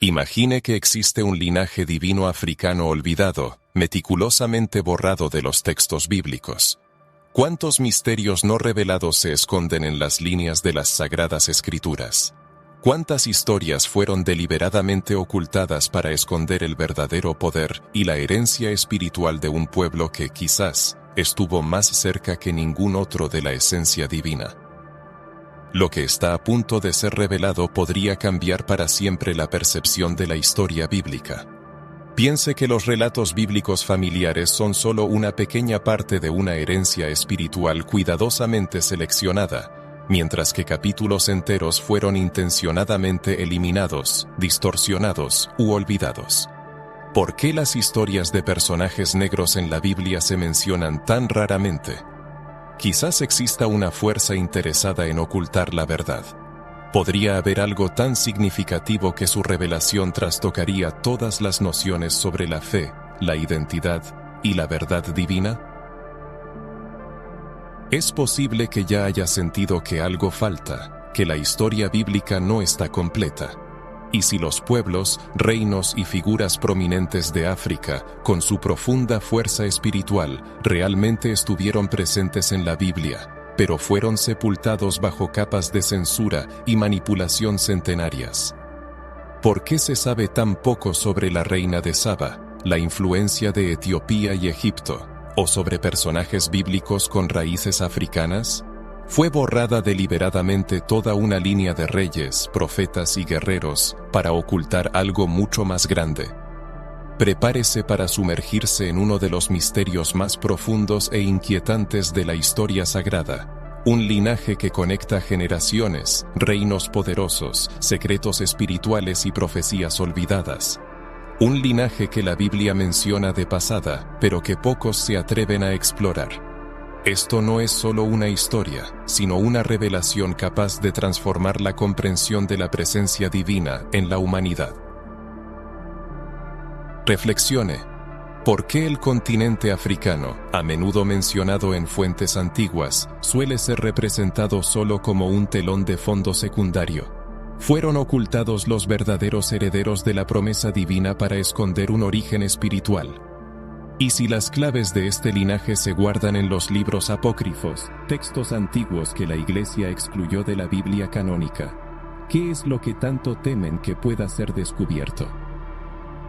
Imagine que existe un linaje divino africano olvidado, meticulosamente borrado de los textos bíblicos. ¿Cuántos misterios no revelados se esconden en las líneas de las Sagradas Escrituras? ¿Cuántas historias fueron deliberadamente ocultadas para esconder el verdadero poder y la herencia espiritual de un pueblo que, quizás, estuvo más cerca que ningún otro de la esencia divina? Lo que está a punto de ser revelado podría cambiar para siempre la percepción de la historia bíblica. Piense que los relatos bíblicos familiares son solo una pequeña parte de una herencia espiritual cuidadosamente seleccionada, mientras que capítulos enteros fueron intencionadamente eliminados, distorsionados u olvidados. ¿Por qué las historias de personajes negros en la Biblia se mencionan tan raramente? Quizás exista una fuerza interesada en ocultar la verdad. ¿Podría haber algo tan significativo que su revelación trastocaría todas las nociones sobre la fe, la identidad y la verdad divina? Es posible que ya haya sentido que algo falta, que la historia bíblica no está completa. Y si los pueblos, reinos y figuras prominentes de África, con su profunda fuerza espiritual, realmente estuvieron presentes en la Biblia, pero fueron sepultados bajo capas de censura y manipulación centenarias. ¿Por qué se sabe tan poco sobre la reina de Saba, la influencia de Etiopía y Egipto, o sobre personajes bíblicos con raíces africanas? Fue borrada deliberadamente toda una línea de reyes, profetas y guerreros para ocultar algo mucho más grande. Prepárese para sumergirse en uno de los misterios más profundos e inquietantes de la historia sagrada, un linaje que conecta generaciones, reinos poderosos, secretos espirituales y profecías olvidadas. Un linaje que la Biblia menciona de pasada, pero que pocos se atreven a explorar. Esto no es solo una historia, sino una revelación capaz de transformar la comprensión de la presencia divina en la humanidad. Reflexione. ¿Por qué el continente africano, a menudo mencionado en fuentes antiguas, suele ser representado solo como un telón de fondo secundario? Fueron ocultados los verdaderos herederos de la promesa divina para esconder un origen espiritual. ¿Y si las claves de este linaje se guardan en los libros apócrifos, textos antiguos que la Iglesia excluyó de la Biblia canónica? ¿Qué es lo que tanto temen que pueda ser descubierto?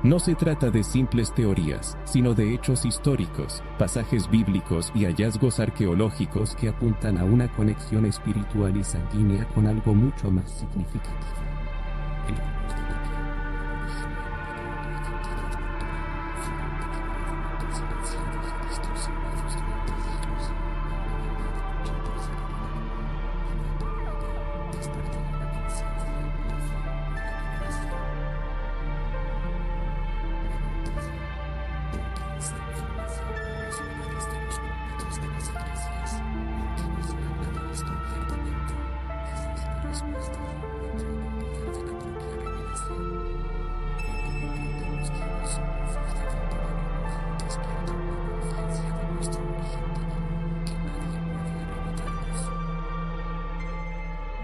No se trata de simples teorías, sino de hechos históricos, pasajes bíblicos y hallazgos arqueológicos que apuntan a una conexión espiritual y sanguínea con algo mucho más significativo.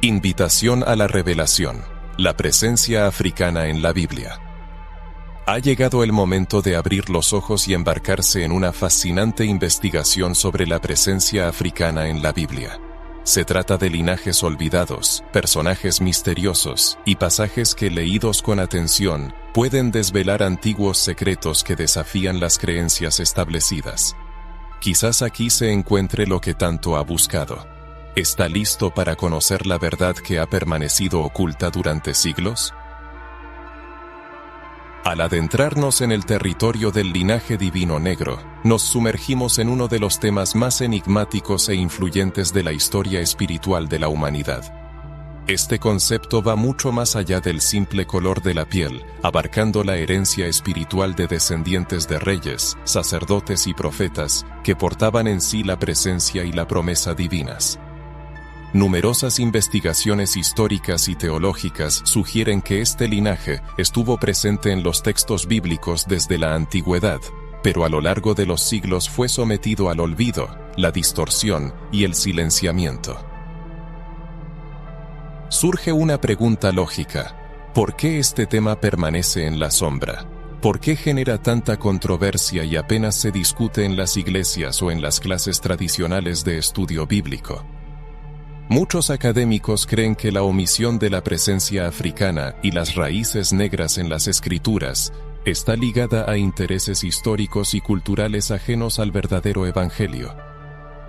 Invitación a la revelación. La presencia africana en la Biblia. Ha llegado el momento de abrir los ojos y embarcarse en una fascinante investigación sobre la presencia africana en la Biblia. Se trata de linajes olvidados, personajes misteriosos y pasajes que, leídos con atención, pueden desvelar antiguos secretos que desafían las creencias establecidas. Quizás aquí se encuentre lo que tanto ha buscado. ¿Está listo para conocer la verdad que ha permanecido oculta durante siglos? Al adentrarnos en el territorio del linaje divino negro, nos sumergimos en uno de los temas más enigmáticos e influyentes de la historia espiritual de la humanidad. Este concepto va mucho más allá del simple color de la piel, abarcando la herencia espiritual de descendientes de reyes, sacerdotes y profetas, que portaban en sí la presencia y la promesa divinas. Numerosas investigaciones históricas y teológicas sugieren que este linaje estuvo presente en los textos bíblicos desde la antigüedad, pero a lo largo de los siglos fue sometido al olvido, la distorsión y el silenciamiento. Surge una pregunta lógica. ¿Por qué este tema permanece en la sombra? ¿Por qué genera tanta controversia y apenas se discute en las iglesias o en las clases tradicionales de estudio bíblico? Muchos académicos creen que la omisión de la presencia africana y las raíces negras en las escrituras está ligada a intereses históricos y culturales ajenos al verdadero evangelio.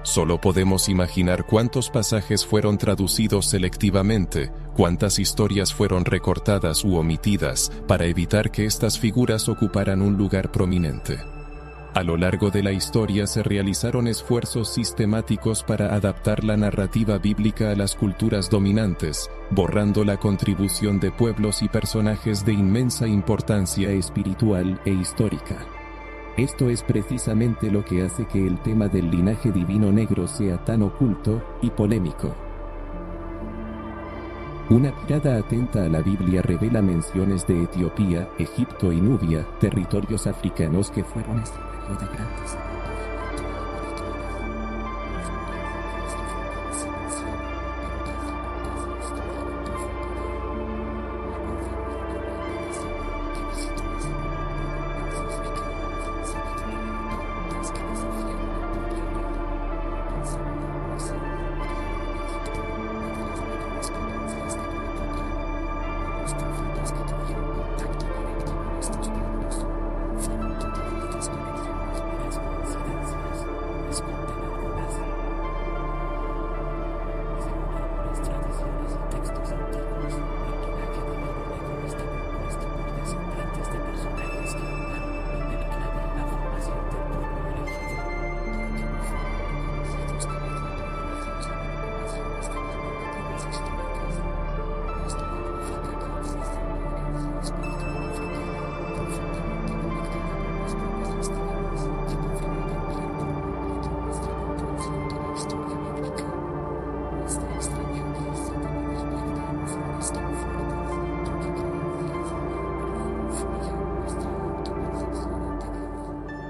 Solo podemos imaginar cuántos pasajes fueron traducidos selectivamente, cuántas historias fueron recortadas u omitidas para evitar que estas figuras ocuparan un lugar prominente. A lo largo de la historia se realizaron esfuerzos sistemáticos para adaptar la narrativa bíblica a las culturas dominantes, borrando la contribución de pueblos y personajes de inmensa importancia espiritual e histórica. Esto es precisamente lo que hace que el tema del linaje divino negro sea tan oculto y polémico. Una mirada atenta a la Biblia revela menciones de Etiopía, Egipto y Nubia, territorios africanos que fueron escenario de grandes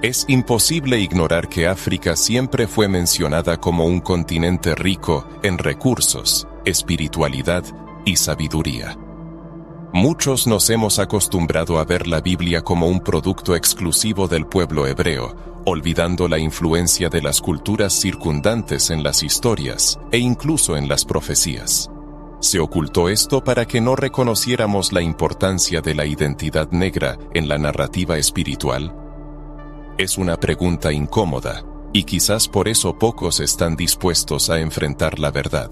Es imposible ignorar que África siempre fue mencionada como un continente rico en recursos, espiritualidad y sabiduría. Muchos nos hemos acostumbrado a ver la Biblia como un producto exclusivo del pueblo hebreo, olvidando la influencia de las culturas circundantes en las historias e incluso en las profecías. ¿Se ocultó esto para que no reconociéramos la importancia de la identidad negra en la narrativa espiritual? Es una pregunta incómoda, y quizás por eso pocos están dispuestos a enfrentar la verdad.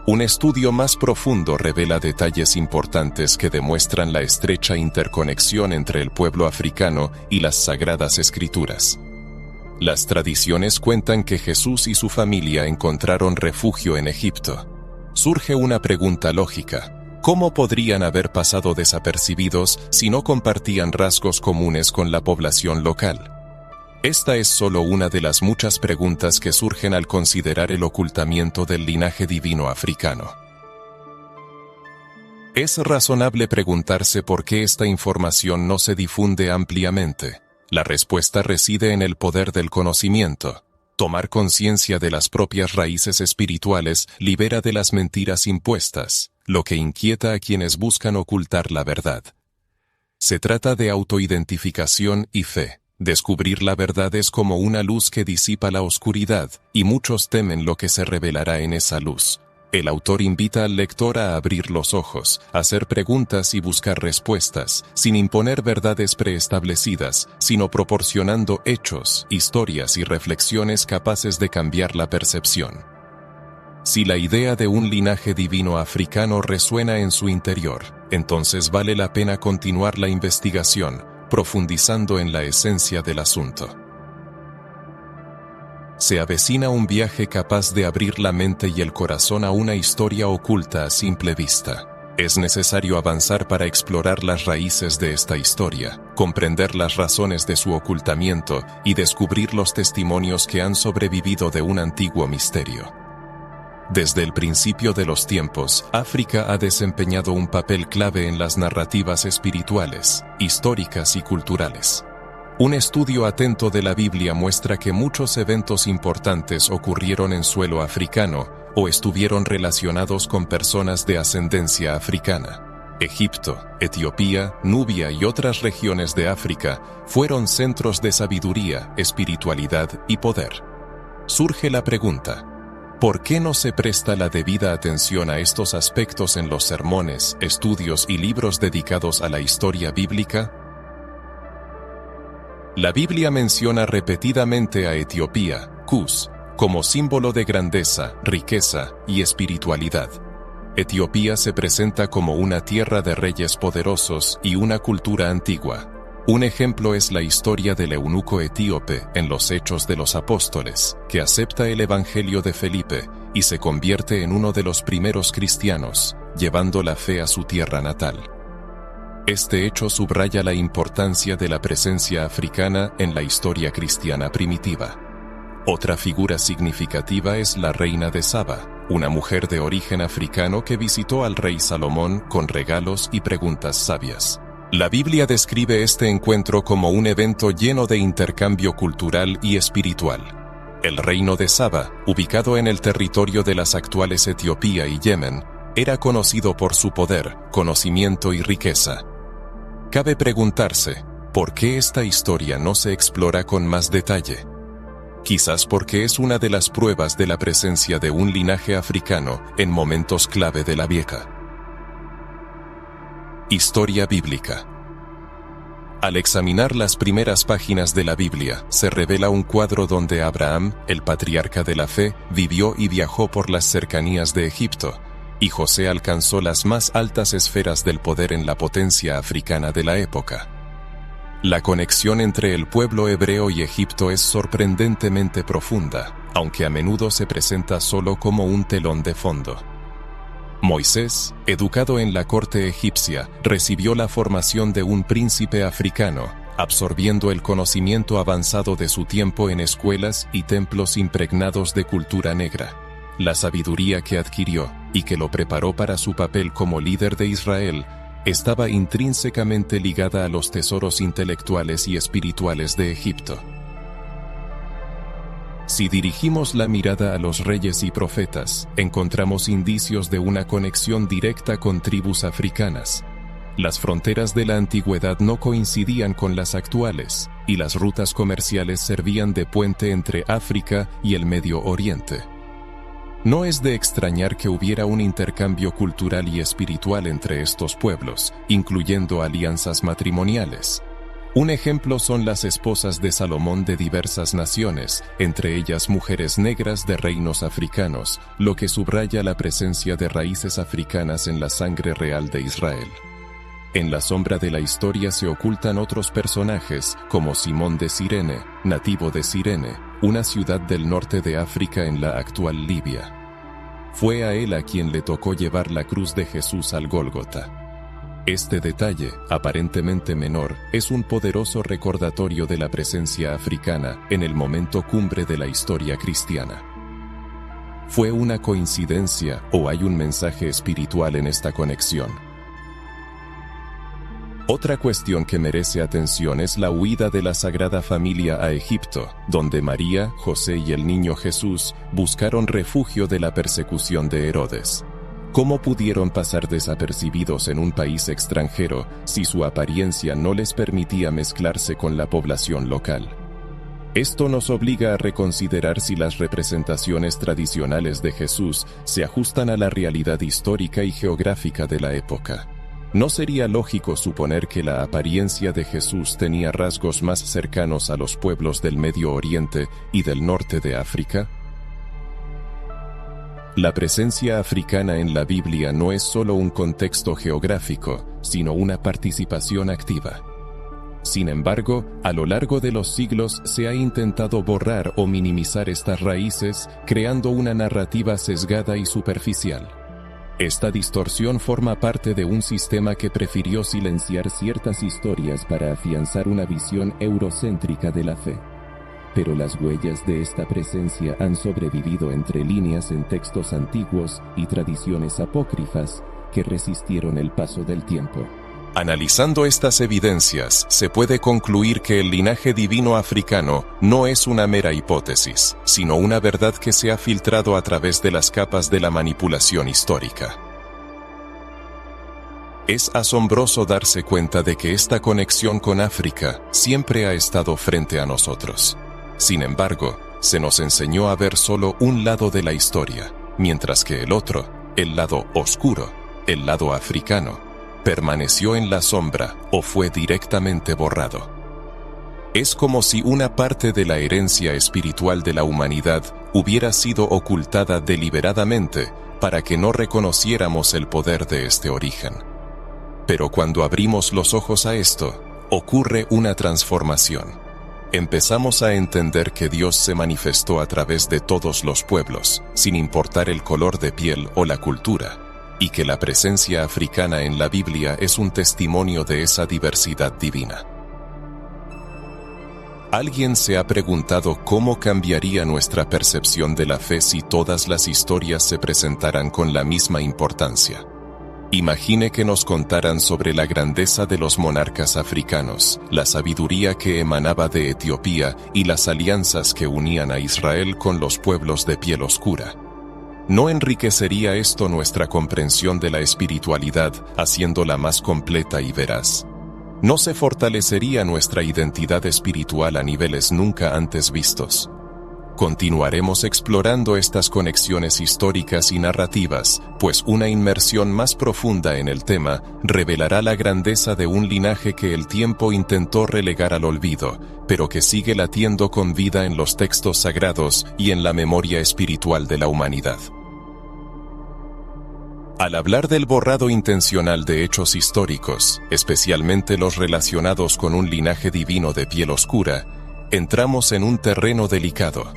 Un estudio más profundo revela detalles importantes que demuestran la estrecha interconexión entre el pueblo africano y las Sagradas Escrituras. Las tradiciones cuentan que Jesús y su familia encontraron refugio en Egipto. Surge una pregunta lógica: ¿cómo podrían haber pasado desapercibidos si no compartían rasgos comunes con la población local? Esta es solo una de las muchas preguntas que surgen al considerar el ocultamiento del linaje divino africano. Es razonable preguntarse por qué esta información no se difunde ampliamente. La respuesta reside en el poder del conocimiento. Tomar conciencia de las propias raíces espirituales libera de las mentiras impuestas, lo que inquieta a quienes buscan ocultar la verdad. Se trata de autoidentificación y fe. Descubrir la verdad es como una luz que disipa la oscuridad, y muchos temen lo que se revelará en esa luz. El autor invita al lector a abrir los ojos, a hacer preguntas y buscar respuestas, sin imponer verdades preestablecidas, sino proporcionando hechos, historias y reflexiones capaces de cambiar la percepción. Si la idea de un linaje divino africano resuena en su interior, entonces vale la pena continuar la investigación, profundizando en la esencia del asunto. Se avecina un viaje capaz de abrir la mente y el corazón a una historia oculta a simple vista. Es necesario avanzar para explorar las raíces de esta historia, comprender las razones de su ocultamiento y descubrir los testimonios que han sobrevivido de un antiguo misterio. Desde el principio de los tiempos, África ha desempeñado un papel clave en las narrativas espirituales, históricas y culturales. Un estudio atento de la Biblia muestra que muchos eventos importantes ocurrieron en suelo africano o estuvieron relacionados con personas de ascendencia africana. Egipto, Etiopía, Nubia y otras regiones de África fueron centros de sabiduría, espiritualidad y poder. Surge la pregunta: ¿por qué no se presta la debida atención a estos aspectos en los sermones, estudios y libros dedicados a la historia bíblica? La Biblia menciona repetidamente a Etiopía, Cus, como símbolo de grandeza, riqueza y espiritualidad. Etiopía se presenta como una tierra de reyes poderosos y una cultura antigua. Un ejemplo es la historia del eunuco etíope en los Hechos de los Apóstoles, que acepta el Evangelio de Felipe y se convierte en uno de los primeros cristianos, llevando la fe a su tierra natal. Este hecho subraya la importancia de la presencia africana en la historia cristiana primitiva. Otra figura significativa es la reina de Saba, una mujer de origen africano que visitó al rey Salomón con regalos y preguntas sabias. La Biblia describe este encuentro como un evento lleno de intercambio cultural y espiritual. El reino de Saba, ubicado en el territorio de las actuales Etiopía y Yemen, era conocido por su poder, conocimiento y riqueza. Cabe preguntarse, ¿por qué esta historia no se explora con más detalle? Quizás porque es una de las pruebas de la presencia de un linaje africano en momentos clave de la vieja historia bíblica. Al examinar las primeras páginas de la Biblia, se revela un cuadro donde Abraham, el patriarca de la fe, vivió y viajó por las cercanías de Egipto, y José alcanzó las más altas esferas del poder en la potencia africana de la época. La conexión entre el pueblo hebreo y Egipto es sorprendentemente profunda, aunque a menudo se presenta solo como un telón de fondo. Moisés, educado en la corte egipcia, recibió la formación de un príncipe africano, absorbiendo el conocimiento avanzado de su tiempo en escuelas y templos impregnados de cultura negra. La sabiduría que adquirió, y que lo preparó para su papel como líder de Israel, estaba intrínsecamente ligada a los tesoros intelectuales y espirituales de Egipto. Si dirigimos la mirada a los reyes y profetas, encontramos indicios de una conexión directa con tribus africanas. Las fronteras de la antigüedad no coincidían con las actuales, y las rutas comerciales servían de puente entre África y el Medio Oriente. No es de extrañar que hubiera un intercambio cultural y espiritual entre estos pueblos, incluyendo alianzas matrimoniales. Un ejemplo son las esposas de Salomón de diversas naciones, entre ellas mujeres negras de reinos africanos, lo que subraya la presencia de raíces africanas en la sangre real de Israel. En la sombra de la historia se ocultan otros personajes, como Simón de Cirene, nativo de Cirene, una ciudad del norte de África en la actual Libia. Fue a él a quien le tocó llevar la cruz de Jesús al Gólgota. Este detalle, aparentemente menor, es un poderoso recordatorio de la presencia africana en el momento cumbre de la historia cristiana. ¿Fue una coincidencia o hay un mensaje espiritual en esta conexión? Otra cuestión que merece atención es la huida de la Sagrada Familia a Egipto, donde María, José y el niño Jesús buscaron refugio de la persecución de Herodes. ¿Cómo pudieron pasar desapercibidos en un país extranjero si su apariencia no les permitía mezclarse con la población local? Esto nos obliga a reconsiderar si las representaciones tradicionales de Jesús se ajustan a la realidad histórica y geográfica de la época. ¿No sería lógico suponer que la apariencia de Jesús tenía rasgos más cercanos a los pueblos del Medio Oriente y del norte de África? La presencia africana en la Biblia no es solo un contexto geográfico, sino una participación activa. Sin embargo, a lo largo de los siglos se ha intentado borrar o minimizar estas raíces, creando una narrativa sesgada y superficial. Esta distorsión forma parte de un sistema que prefirió silenciar ciertas historias para afianzar una visión eurocéntrica de la fe. Pero las huellas de esta presencia han sobrevivido entre líneas en textos antiguos y tradiciones apócrifas que resistieron el paso del tiempo. Analizando estas evidencias, se puede concluir que el linaje divino africano no es una mera hipótesis, sino una verdad que se ha filtrado a través de las capas de la manipulación histórica. Es asombroso darse cuenta de que esta conexión con África siempre ha estado frente a nosotros. Sin embargo, se nos enseñó a ver solo un lado de la historia, mientras que el otro, el lado oscuro, el lado africano, permaneció en la sombra o fue directamente borrado. Es como si una parte de la herencia espiritual de la humanidad hubiera sido ocultada deliberadamente para que no reconociéramos el poder de este origen. Pero cuando abrimos los ojos a esto, ocurre una transformación. Empezamos a entender que Dios se manifestó a través de todos los pueblos, sin importar el color de piel o la cultura, y que la presencia africana en la Biblia es un testimonio de esa diversidad divina. ¿Alguien se ha preguntado cómo cambiaría nuestra percepción de la fe si todas las historias se presentaran con la misma importancia? Imagine que nos contaran sobre la grandeza de los monarcas africanos, la sabiduría que emanaba de Etiopía y las alianzas que unían a Israel con los pueblos de piel oscura. ¿No enriquecería esto nuestra comprensión de la espiritualidad, haciéndola más completa y veraz? ¿No se fortalecería nuestra identidad espiritual a niveles nunca antes vistos? Continuaremos explorando estas conexiones históricas y narrativas, pues una inmersión más profunda en el tema revelará la grandeza de un linaje que el tiempo intentó relegar al olvido, pero que sigue latiendo con vida en los textos sagrados y en la memoria espiritual de la humanidad. Al hablar del borrado intencional de hechos históricos, especialmente los relacionados con un linaje divino de piel oscura, entramos en un terreno delicado.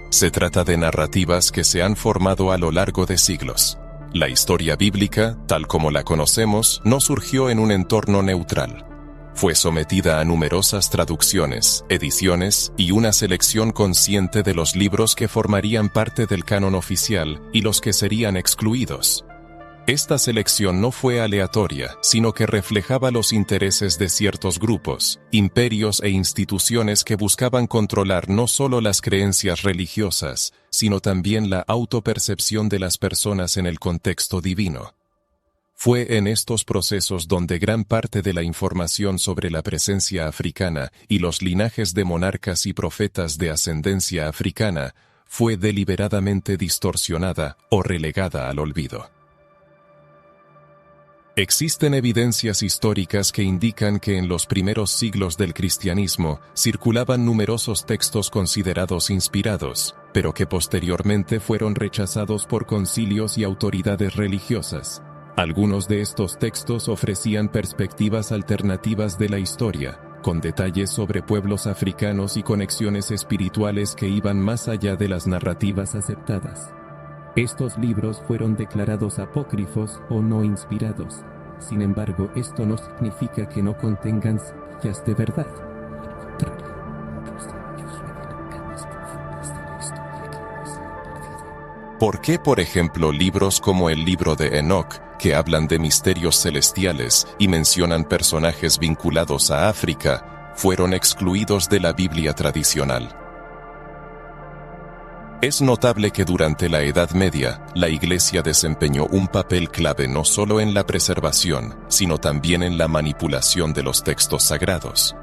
Se trata de narrativas que se han formado a lo largo de siglos. La historia bíblica, tal como la conocemos, no surgió en un entorno neutral. Fue sometida a numerosas traducciones, ediciones y una selección consciente de los libros que formarían parte del canon oficial y los que serían excluidos. Esta selección no fue aleatoria, sino que reflejaba los intereses de ciertos grupos, imperios e instituciones que buscaban controlar no solo las creencias religiosas, sino también la autopercepción de las personas en el contexto divino. Fue en estos procesos donde gran parte de la información sobre la presencia africana y los linajes de monarcas y profetas de ascendencia africana fue deliberadamente distorsionada o relegada al olvido. Existen evidencias históricas que indican que en los primeros siglos del cristianismo circulaban numerosos textos considerados inspirados, pero que posteriormente fueron rechazados por concilios y autoridades religiosas. Algunos de estos textos ofrecían perspectivas alternativas de la historia, con detalles sobre pueblos africanos y conexiones espirituales que iban más allá de las narrativas aceptadas. Estos libros fueron declarados apócrifos o no inspirados. Sin embargo, esto no significa que no contengan semillas de verdad. ¿Por qué, por ejemplo, libros como el libro de Enoc, que hablan de misterios celestiales y mencionan personajes vinculados a África, fueron excluidos de la Biblia tradicional? Es notable que durante la Edad Media, la Iglesia desempeñó un papel clave no solo en la preservación, sino también en la manipulación de los textos sagrados.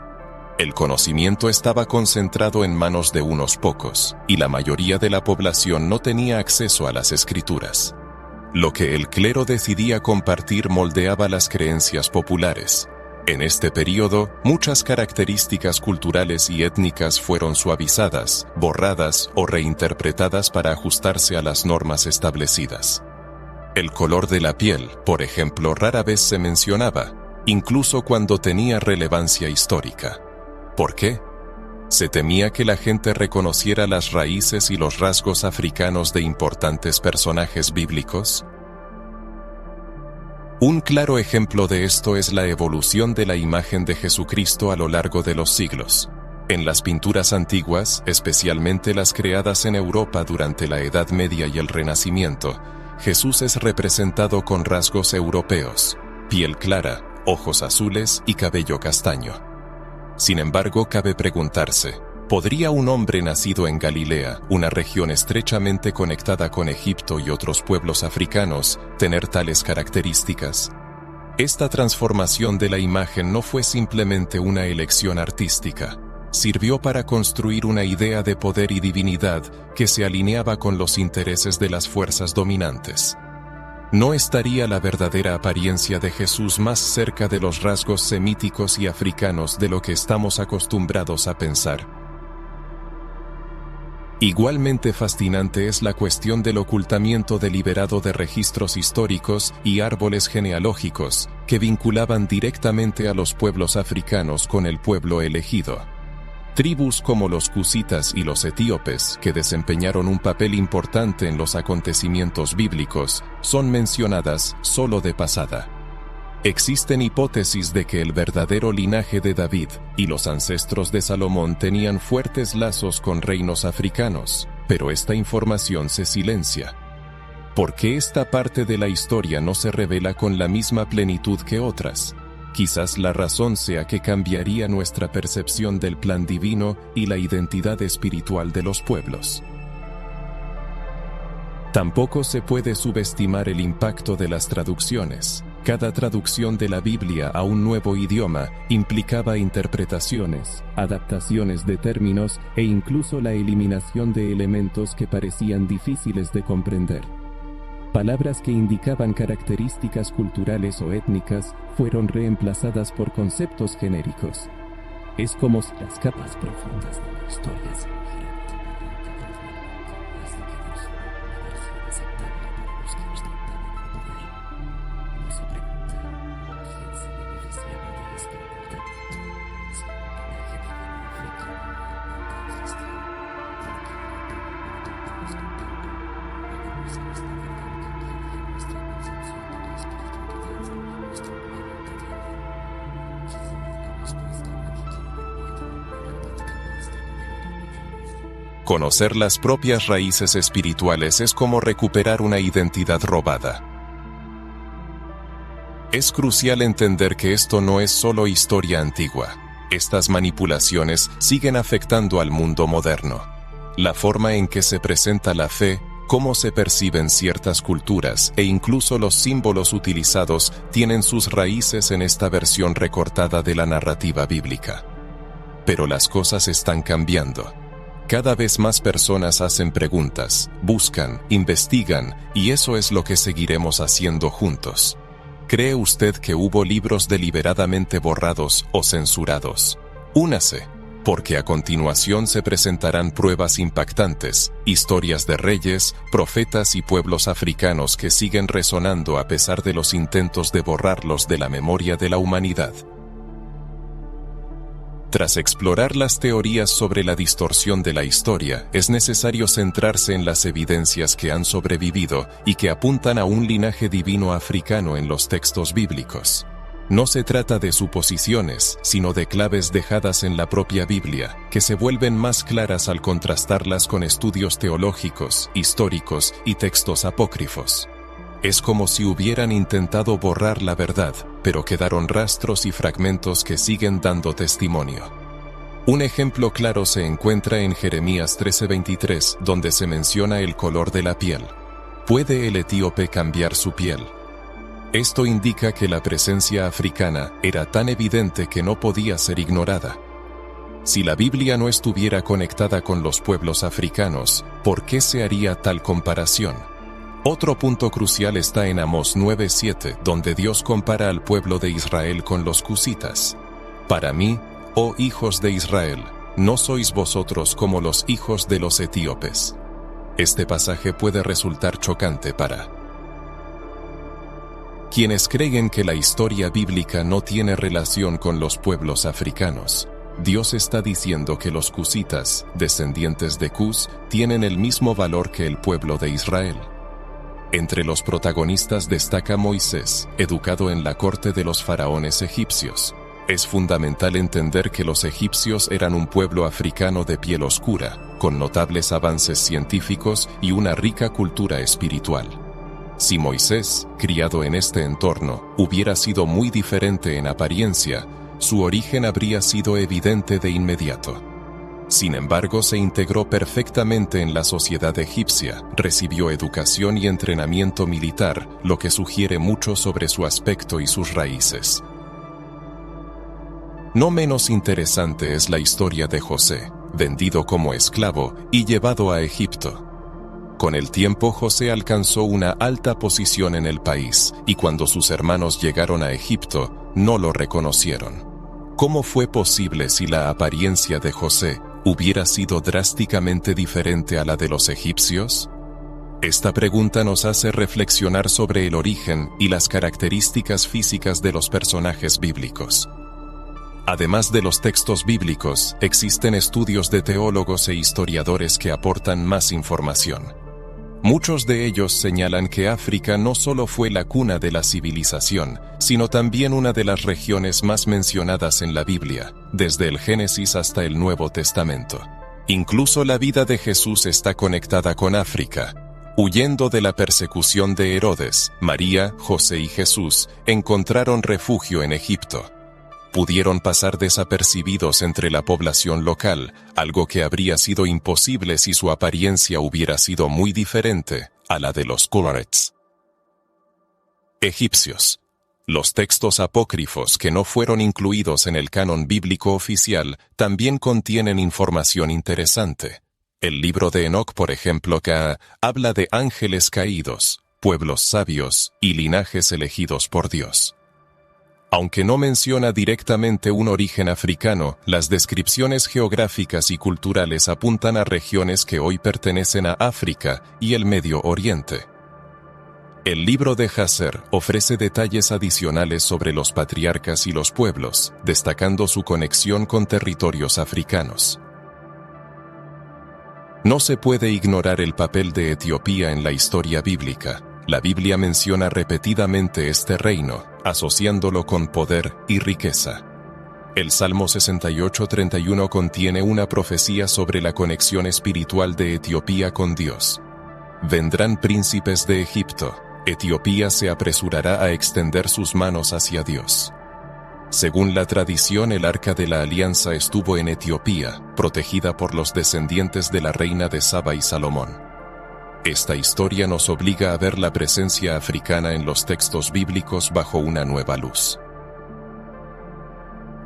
El conocimiento estaba concentrado en manos de unos pocos, y la mayoría de la población no tenía acceso a las escrituras. Lo que el clero decidía compartir moldeaba las creencias populares. En este período, muchas características culturales y étnicas fueron suavizadas, borradas o reinterpretadas para ajustarse a las normas establecidas. El color de la piel, por ejemplo, rara vez se mencionaba, incluso cuando tenía relevancia histórica. ¿Por qué? Se temía que la gente reconociera las raíces y los rasgos africanos de importantes personajes bíblicos. Un claro ejemplo de esto es la evolución de la imagen de Jesucristo a lo largo de los siglos. En las pinturas antiguas, especialmente las creadas en Europa durante la Edad Media y el Renacimiento, Jesús es representado con rasgos europeos, piel clara, ojos azules y cabello castaño. Sin embargo, cabe preguntarse, ¿podría un hombre nacido en Galilea, una región estrechamente conectada con Egipto y otros pueblos africanos, tener tales características? Esta transformación de la imagen no fue simplemente una elección artística. Sirvió para construir una idea de poder y divinidad que se alineaba con los intereses de las fuerzas dominantes. ¿No estaría la verdadera apariencia de Jesús más cerca de los rasgos semíticos y africanos de lo que estamos acostumbrados a pensar? Igualmente fascinante es la cuestión del ocultamiento deliberado de registros históricos y árboles genealógicos que vinculaban directamente a los pueblos africanos con el pueblo elegido. Tribus como los cusitas y los etíopes, que desempeñaron un papel importante en los acontecimientos bíblicos, son mencionadas solo de pasada. Existen hipótesis de que el verdadero linaje de David y los ancestros de Salomón tenían fuertes lazos con reinos africanos, pero esta información se silencia. ¿Por qué esta parte de la historia no se revela con la misma plenitud que otras? Quizás la razón sea que cambiaría nuestra percepción del plan divino y la identidad espiritual de los pueblos. Tampoco se puede subestimar el impacto de las traducciones. Cada traducción de la Biblia a un nuevo idioma implicaba interpretaciones, adaptaciones de términos e incluso la eliminación de elementos que parecían difíciles de comprender. Palabras que indicaban características culturales o étnicas fueron reemplazadas por conceptos genéricos. Es como si las capas profundas de la historia se hubieran hasta que Dios una versión aceptable para los que ostentaban el poder. No se pregunta quién se beneficiaba de este ocultamiento, sino que la gente divino africano tan cristiano, porque todos contando, algunos que esta verdad cambiaría nuestra percepción de la espiritualidad y nuestro modo de vivir. Quizá después de la vida, la verdad jamás te liberará. Conocer las propias raíces espirituales es como recuperar una identidad robada. Es crucial entender que esto no es solo historia antigua. Estas manipulaciones siguen afectando al mundo moderno. La forma en que se presenta la fe, cómo se perciben ciertas culturas e incluso los símbolos utilizados tienen sus raíces en esta versión recortada de la narrativa bíblica. Pero las cosas están cambiando. Cada vez más personas hacen preguntas, buscan, investigan, y eso es lo que seguiremos haciendo juntos. ¿Cree usted que hubo libros deliberadamente borrados o censurados? Únase, porque a continuación se presentarán pruebas impactantes, historias de reyes, profetas y pueblos africanos que siguen resonando a pesar de los intentos de borrarlos de la memoria de la humanidad. Tras explorar las teorías sobre la distorsión de la historia, es necesario centrarse en las evidencias que han sobrevivido y que apuntan a un linaje divino africano en los textos bíblicos. No se trata de suposiciones, sino de claves dejadas en la propia Biblia, que se vuelven más claras al contrastarlas con estudios teológicos, históricos y textos apócrifos. Es como si hubieran intentado borrar la verdad, pero quedaron rastros y fragmentos que siguen dando testimonio. Un ejemplo claro se encuentra en Jeremías 13:23, donde se menciona el color de la piel. ¿Puede el etíope cambiar su piel? Esto indica que la presencia africana era tan evidente que no podía ser ignorada. Si la Biblia no estuviera conectada con los pueblos africanos, ¿por qué se haría tal comparación? Otro punto crucial está en Amós 9:7, donde Dios compara al pueblo de Israel con los cusitas. Para mí, oh hijos de Israel, no sois vosotros como los hijos de los etíopes. Este pasaje puede resultar chocante para quienes creen que la historia bíblica no tiene relación con los pueblos africanos. Dios está diciendo que los cusitas, descendientes de Cus, tienen el mismo valor que el pueblo de Israel. Entre los protagonistas destaca Moisés, educado en la corte de los faraones egipcios. Es fundamental entender que los egipcios eran un pueblo africano de piel oscura, con notables avances científicos y una rica cultura espiritual. Si Moisés, criado en este entorno, hubiera sido muy diferente en apariencia, su origen habría sido evidente de inmediato. Sin embargo, se integró perfectamente en la sociedad egipcia, recibió educación y entrenamiento militar, lo que sugiere mucho sobre su aspecto y sus raíces. No menos interesante es la historia de José, vendido como esclavo y llevado a Egipto. Con el tiempo, José alcanzó una alta posición en el país, y cuando sus hermanos llegaron a Egipto, no lo reconocieron. ¿Cómo fue posible si la apariencia de José hubiera sido drásticamente diferente a la de los egipcios? Esta pregunta nos hace reflexionar sobre el origen y las características físicas de los personajes bíblicos. Además de los textos bíblicos, existen estudios de teólogos e historiadores que aportan más información. Muchos de ellos señalan que África no solo fue la cuna de la civilización, sino también una de las regiones más mencionadas en la Biblia, desde el Génesis hasta el Nuevo Testamento. Incluso la vida de Jesús está conectada con África. Huyendo de la persecución de Herodes, María, José y Jesús encontraron refugio en Egipto. Pudieron pasar desapercibidos entre la población local, algo que habría sido imposible si su apariencia hubiera sido muy diferente a la de los Quraysh. Egipcios. Los textos apócrifos que no fueron incluidos en el canon bíblico oficial también contienen información interesante. El libro de Enoc, por ejemplo, que habla de ángeles caídos, pueblos sabios y linajes elegidos por Dios. Aunque no menciona directamente un origen africano, las descripciones geográficas y culturales apuntan a regiones que hoy pertenecen a África y el Medio Oriente. El libro de Jasher ofrece detalles adicionales sobre los patriarcas y los pueblos, destacando su conexión con territorios africanos. No se puede ignorar el papel de Etiopía en la historia bíblica. La Biblia menciona repetidamente este reino, asociándolo con poder y riqueza. El Salmo 68:31 contiene una profecía sobre la conexión espiritual de Etiopía con Dios. Vendrán príncipes de Egipto. Etiopía se apresurará a extender sus manos hacia Dios. Según la tradición, el Arca de la Alianza estuvo en Etiopía, protegida por los descendientes de la reina de Saba y Salomón. Esta historia nos obliga a ver la presencia africana en los textos bíblicos bajo una nueva luz.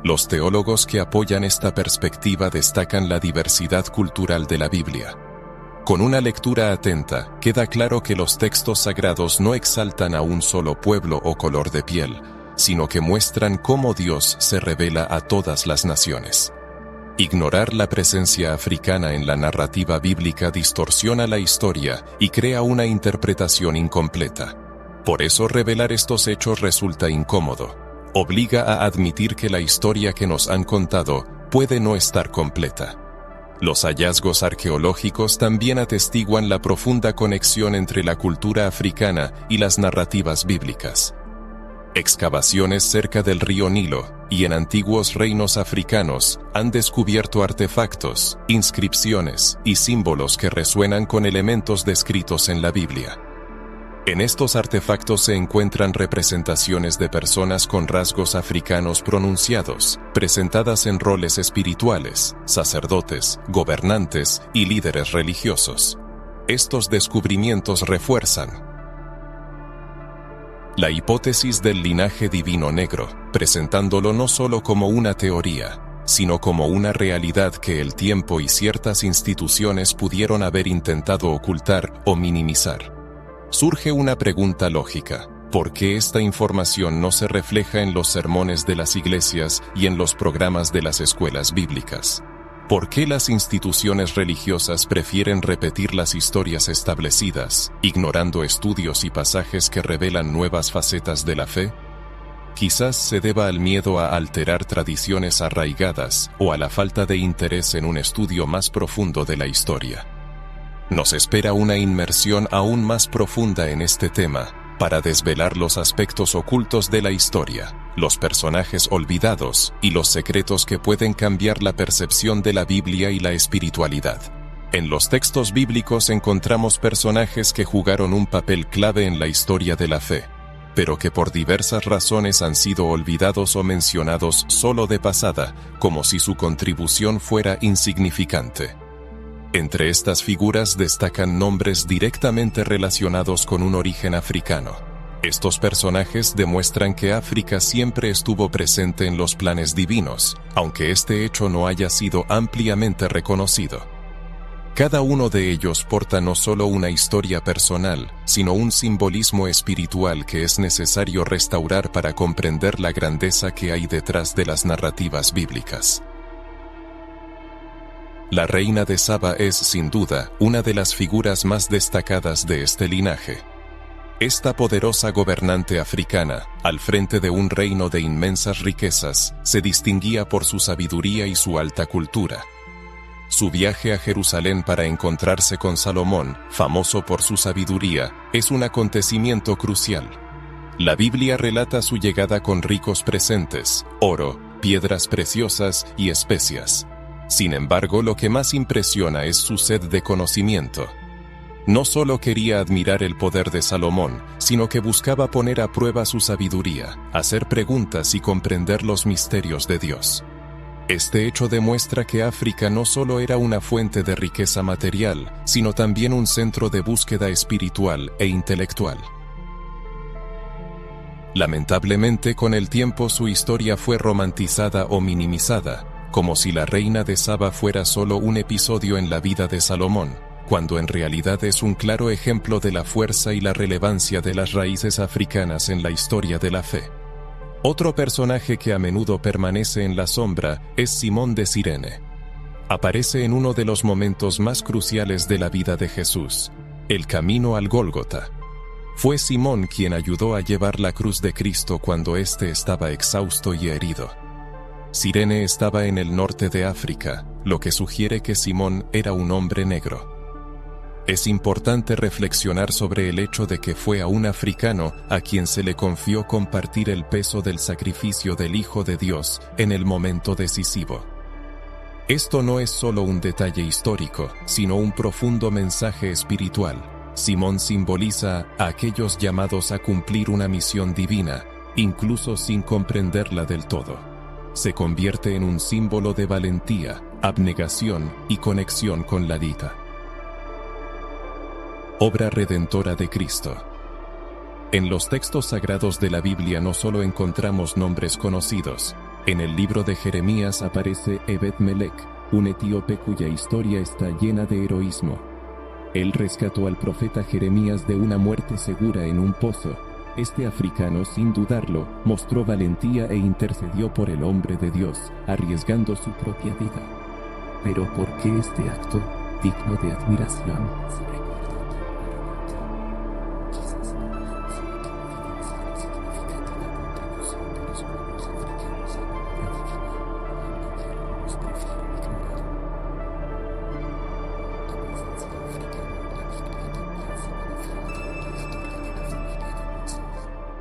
Los teólogos que apoyan esta perspectiva destacan la diversidad cultural de la Biblia. Con una lectura atenta, queda claro que los textos sagrados no exaltan a un solo pueblo o color de piel, sino que muestran cómo Dios se revela a todas las naciones. Ignorar la presencia africana en la narrativa bíblica distorsiona la historia y crea una interpretación incompleta. Por eso revelar estos hechos resulta incómodo. Obliga a admitir que la historia que nos han contado puede no estar completa. Los hallazgos arqueológicos también atestiguan la profunda conexión entre la cultura africana y las narrativas bíblicas. Excavaciones cerca del río Nilo y en antiguos reinos africanos han descubierto artefactos, inscripciones y símbolos que resuenan con elementos descritos en la Biblia. En estos artefactos se encuentran representaciones de personas con rasgos africanos pronunciados, presentadas en roles espirituales, sacerdotes, gobernantes y líderes religiosos. Estos descubrimientos refuerzan la hipótesis del linaje divino negro, presentándolo no solo como una teoría, sino como una realidad que el tiempo y ciertas instituciones pudieron haber intentado ocultar o minimizar. Surge una pregunta lógica: ¿por qué esta información no se refleja en los sermones de las iglesias y en los programas de las escuelas bíblicas? ¿Por qué las instituciones religiosas prefieren repetir las historias establecidas, ignorando estudios y pasajes que revelan nuevas facetas de la fe? Quizás se deba al miedo a alterar tradiciones arraigadas o a la falta de interés en un estudio más profundo de la historia. Nos espera una inmersión aún más profunda en este tema, para desvelar los aspectos ocultos de la historia, los personajes olvidados y los secretos que pueden cambiar la percepción de la Biblia y la espiritualidad. En los textos bíblicos encontramos personajes que jugaron un papel clave en la historia de la fe. pero que por diversas razones han sido olvidados o mencionados solo de pasada, como si su contribución fuera insignificante. Entre estas figuras destacan nombres directamente relacionados con un origen africano. Estos personajes demuestran que África siempre estuvo presente en los planes divinos, aunque este hecho no haya sido ampliamente reconocido. Cada uno de ellos porta no solo una historia personal, sino un simbolismo espiritual que es necesario restaurar para comprender la grandeza que hay detrás de las narrativas bíblicas. La reina de Saba es, sin duda, una de las figuras más destacadas de este linaje. Esta poderosa gobernante africana, al frente de un reino de inmensas riquezas, se distinguía por su sabiduría y su alta cultura. Su viaje a Jerusalén para encontrarse con Salomón, famoso por su sabiduría, es un acontecimiento crucial. La Biblia relata su llegada con ricos presentes, oro, piedras preciosas y especias. Sin embargo, lo que más impresiona es su sed de conocimiento. No solo quería admirar el poder de Salomón, sino que buscaba poner a prueba su sabiduría, hacer preguntas y comprender los misterios de Dios. Este hecho demuestra que África no solo era una fuente de riqueza material, sino también un centro de búsqueda espiritual e intelectual. Lamentablemente, con el tiempo su historia fue romantizada o minimizada, como si la reina de Saba fuera solo un episodio en la vida de Salomón, cuando en realidad es un claro ejemplo de la fuerza y la relevancia de las raíces africanas en la historia de la fe. Otro personaje que a menudo permanece en la sombra es Simón de Cirene. Aparece en uno de los momentos más cruciales de la vida de Jesús, el camino al Gólgota. Fue Simón quien ayudó a llevar la cruz de Cristo cuando éste estaba exhausto y herido. Cirene estaba en el norte de África, lo que sugiere que Simón era un hombre negro. Es importante reflexionar sobre el hecho de que fue a un africano a quien se le confió compartir el peso del sacrificio del Hijo de Dios en el momento decisivo. Esto no es solo un detalle histórico, sino un profundo mensaje espiritual. Simón simboliza a aquellos llamados a cumplir una misión divina, incluso sin comprenderla del todo. Se convierte en un símbolo de valentía, abnegación y conexión con la vida. Obra redentora de Cristo. En los textos sagrados de la Biblia no solo encontramos nombres conocidos. En el libro de Jeremías aparece Ebed-Melech, un etíope cuya historia está llena de heroísmo. Él rescató al profeta Jeremías de una muerte segura en un pozo. Este africano, sin dudarlo, mostró valentía e intercedió por el hombre de Dios, arriesgando su propia vida. Pero ¿por qué este acto, digno de admiración, se recuerda?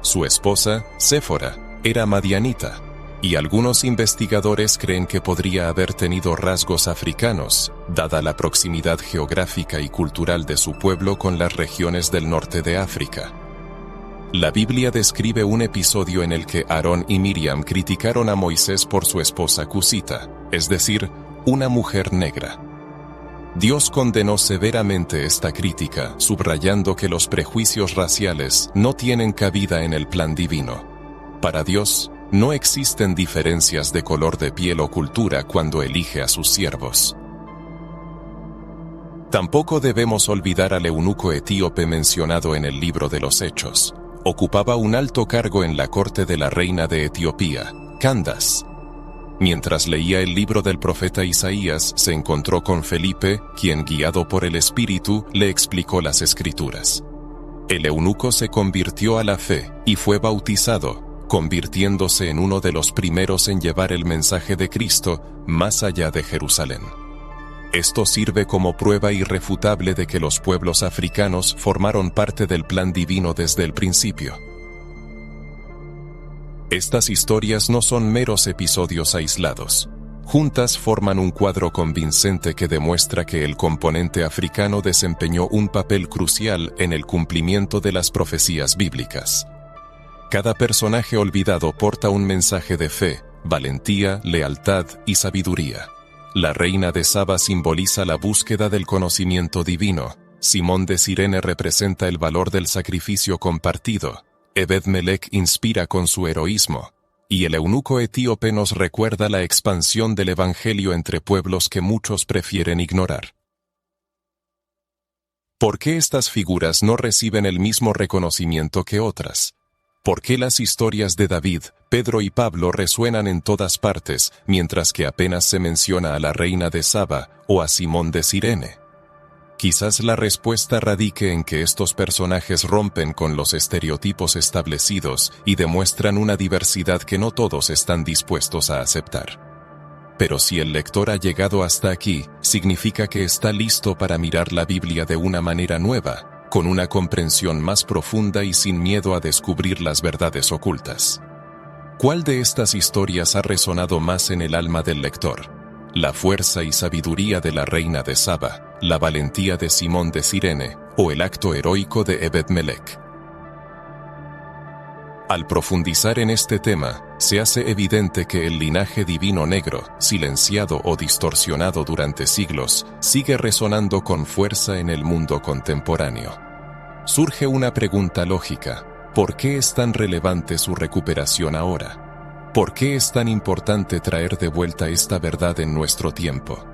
Su esposa, Séfora, era madianita, y algunos investigadores creen que podría haber tenido rasgos africanos, dada la proximidad geográfica y cultural de su pueblo con las regiones del norte de África. La Biblia describe un episodio en el que Aarón y Miriam criticaron a Moisés por su esposa cusita, es decir, una mujer negra. Dios condenó severamente esta crítica, subrayando que los prejuicios raciales no tienen cabida en el plan divino. Para Dios, no existen diferencias de color de piel o cultura cuando elige a sus siervos. Tampoco debemos olvidar al eunuco etíope mencionado en el libro de los Hechos. Ocupaba un alto cargo en la corte de la reina de Etiopía, Candace. Mientras leía el libro del profeta Isaías, se encontró con Felipe, quien, guiado por el Espíritu, le explicó las Escrituras. El eunuco se convirtió a la fe y fue bautizado, convirtiéndose en uno de los primeros en llevar el mensaje de Cristo más allá de Jerusalén. Esto sirve como prueba irrefutable de que los pueblos africanos formaron parte del plan divino desde el principio. Estas historias no son meros episodios aislados. Juntas forman un cuadro convincente que demuestra que el componente africano desempeñó un papel crucial en el cumplimiento de las profecías bíblicas. Cada personaje olvidado porta un mensaje de fe, valentía, lealtad y sabiduría. La reina de Saba simboliza la búsqueda del conocimiento divino. Simón de Cirene representa el valor del sacrificio compartido. Ebed-Melech inspira con su heroísmo. Y el eunuco etíope nos recuerda la expansión del evangelio entre pueblos que muchos prefieren ignorar. ¿Por qué estas figuras no reciben el mismo reconocimiento que otras? ¿Por qué las historias de David, Pedro y Pablo resuenan en todas partes, mientras que apenas se menciona a la reina de Saba o a Simón de Cirene? Quizás la respuesta radique en que estos personajes rompen con los estereotipos establecidos y demuestran una diversidad que no todos están dispuestos a aceptar. Pero si el lector ha llegado hasta aquí, significa que está listo para mirar la Biblia de una manera nueva, con una comprensión más profunda y sin miedo a descubrir las verdades ocultas. ¿Cuál de estas historias ha resonado más en el alma del lector? ¿La fuerza y sabiduría de la reina de Saba, la valentía de Simón de Cirene o el acto heroico de Ebed-Melech? Al profundizar en este tema, se hace evidente que el linaje divino negro, silenciado o distorsionado durante siglos, sigue resonando con fuerza en el mundo contemporáneo. Surge una pregunta lógica: ¿por qué es tan relevante su recuperación ahora? ¿Por qué es tan importante traer de vuelta esta verdad en nuestro tiempo?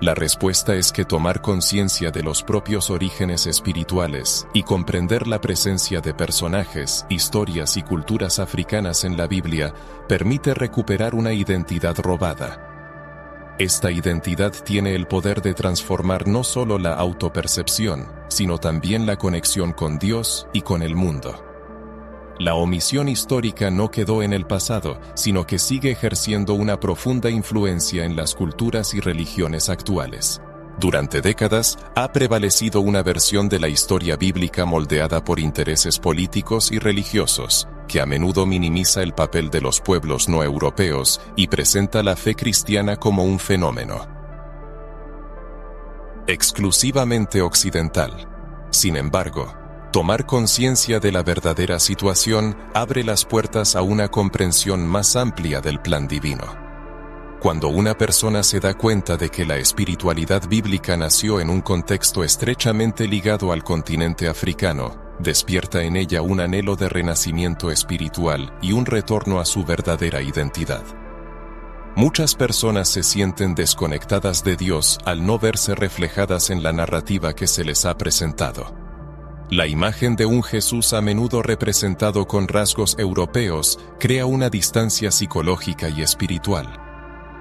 La respuesta es que tomar conciencia de los propios orígenes espirituales y comprender la presencia de personajes, historias y culturas africanas en la Biblia permite recuperar una identidad robada. Esta identidad tiene el poder de transformar no solo la autopercepción, sino también la conexión con Dios y con el mundo. La omisión histórica no quedó en el pasado, sino que sigue ejerciendo una profunda influencia en las culturas y religiones actuales. Durante décadas, ha prevalecido una versión de la historia bíblica moldeada por intereses políticos y religiosos, que a menudo minimiza el papel de los pueblos no europeos y presenta la fe cristiana como un fenómeno exclusivamente occidental. Sin embargo, tomar conciencia de la verdadera situación abre las puertas a una comprensión más amplia del plan divino. Cuando una persona se da cuenta de que la espiritualidad bíblica nació en un contexto estrechamente ligado al continente africano, despierta en ella un anhelo de renacimiento espiritual y un retorno a su verdadera identidad. Muchas personas se sienten desconectadas de Dios al no verse reflejadas en la narrativa que se les ha presentado. La imagen de un Jesús a menudo representado con rasgos europeos crea una distancia psicológica y espiritual.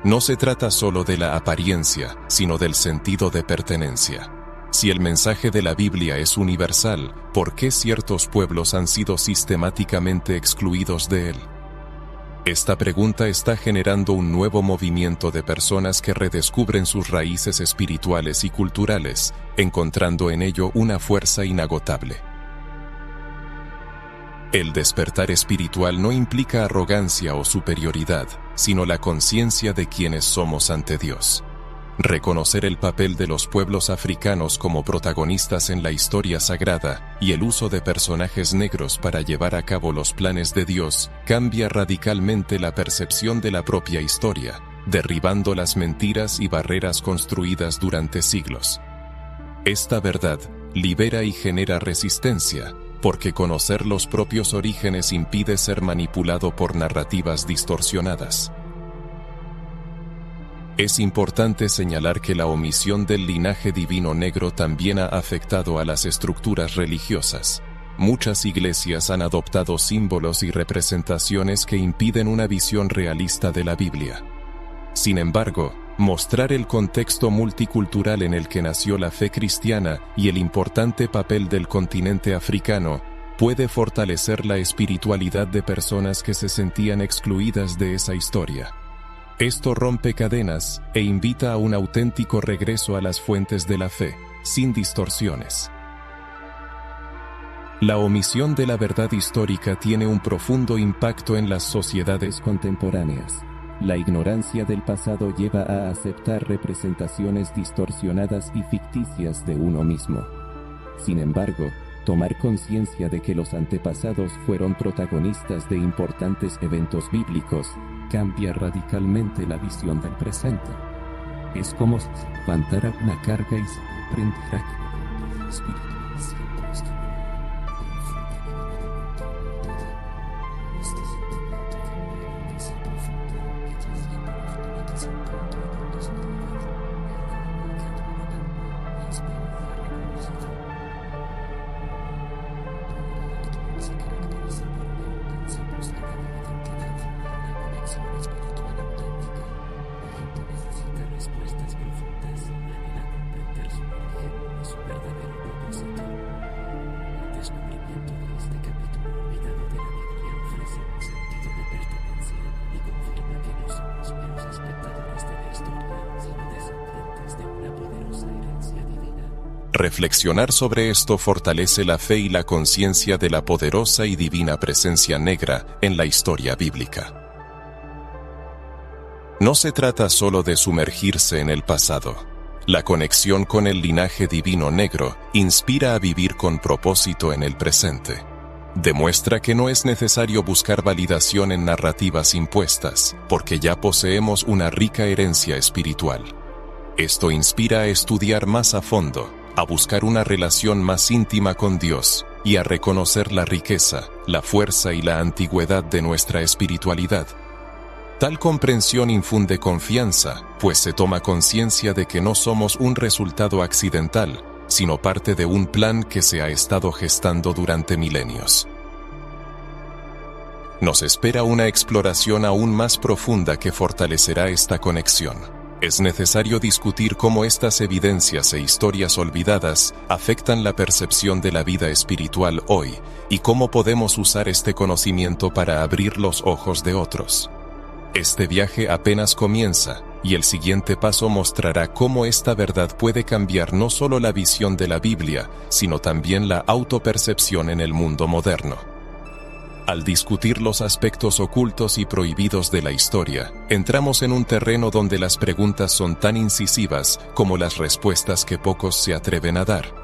No se trata solo de la apariencia, sino del sentido de pertenencia. Si el mensaje de la Biblia es universal, ¿por qué ciertos pueblos han sido sistemáticamente excluidos de él? Esta pregunta está generando un nuevo movimiento de personas que redescubren sus raíces espirituales y culturales, encontrando en ello una fuerza inagotable. El despertar espiritual no implica arrogancia o superioridad, sino la conciencia de quiénes somos ante Dios. Reconocer el papel de los pueblos africanos como protagonistas en la historia sagrada y el uso de personajes negros para llevar a cabo los planes de Dios cambia radicalmente la percepción de la propia historia, derribando las mentiras y barreras construidas durante siglos. Esta verdad libera y genera resistencia, porque conocer los propios orígenes impide ser manipulado por narrativas distorsionadas. Es importante señalar que la omisión del linaje divino negro también ha afectado a las estructuras religiosas. Muchas iglesias han adoptado símbolos y representaciones que impiden una visión realista de la Biblia. Sin embargo, mostrar el contexto multicultural en el que nació la fe cristiana y el importante papel del continente africano puede fortalecer la espiritualidad de personas que se sentían excluidas de esa historia. Esto rompe cadenas e invita a un auténtico regreso a las fuentes de la fe, sin distorsiones. La omisión de la verdad histórica tiene un profundo impacto en las sociedades contemporáneas. La ignorancia del pasado lleva a aceptar representaciones distorsionadas y ficticias de uno mismo. Sin embargo, Tomar conciencia de que los antepasados fueron protagonistas de importantes eventos bíblicos cambia radicalmente la visión del presente. Es como si se levantara una carga y se comprendiera que el espíritu siempre estuvo. Reflexionar sobre esto fortalece la fe y la conciencia de la poderosa y divina presencia negra en la historia bíblica. No se trata solo de sumergirse en el pasado. La conexión con el linaje divino negro inspira a vivir con propósito en el presente. Demuestra que no es necesario buscar validación en narrativas impuestas, porque ya poseemos una rica herencia espiritual. Esto inspira a estudiar más a fondo, a buscar una relación más íntima con Dios y a reconocer la riqueza, la fuerza y la antigüedad de nuestra espiritualidad. Tal comprensión infunde confianza, pues se toma conciencia de que no somos un resultado accidental, sino parte de un plan que se ha estado gestando durante milenios. Nos espera una exploración aún más profunda que fortalecerá esta conexión. Es necesario discutir cómo estas evidencias e historias olvidadas afectan la percepción de la vida espiritual hoy y cómo podemos usar este conocimiento para abrir los ojos de otros. Este viaje apenas comienza, y el siguiente paso mostrará cómo esta verdad puede cambiar no solo la visión de la Biblia, sino también la autopercepción en el mundo moderno. Al discutir los aspectos ocultos y prohibidos de la historia, entramos en un terreno donde las preguntas son tan incisivas como las respuestas que pocos se atreven a dar.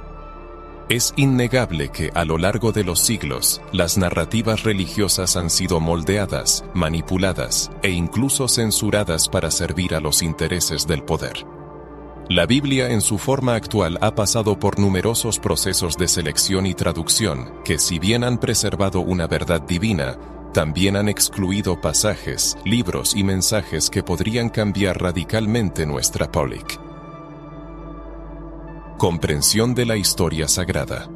Es innegable que a lo largo de los siglos, las narrativas religiosas han sido moldeadas, manipuladas e incluso censuradas para servir a los intereses del poder. La Biblia en su forma actual ha pasado por numerosos procesos de selección y traducción que, si bien han preservado una verdad divina, también han excluido pasajes, libros y mensajes que podrían cambiar radicalmente nuestra Polik. Comprensión de la historia sagrada.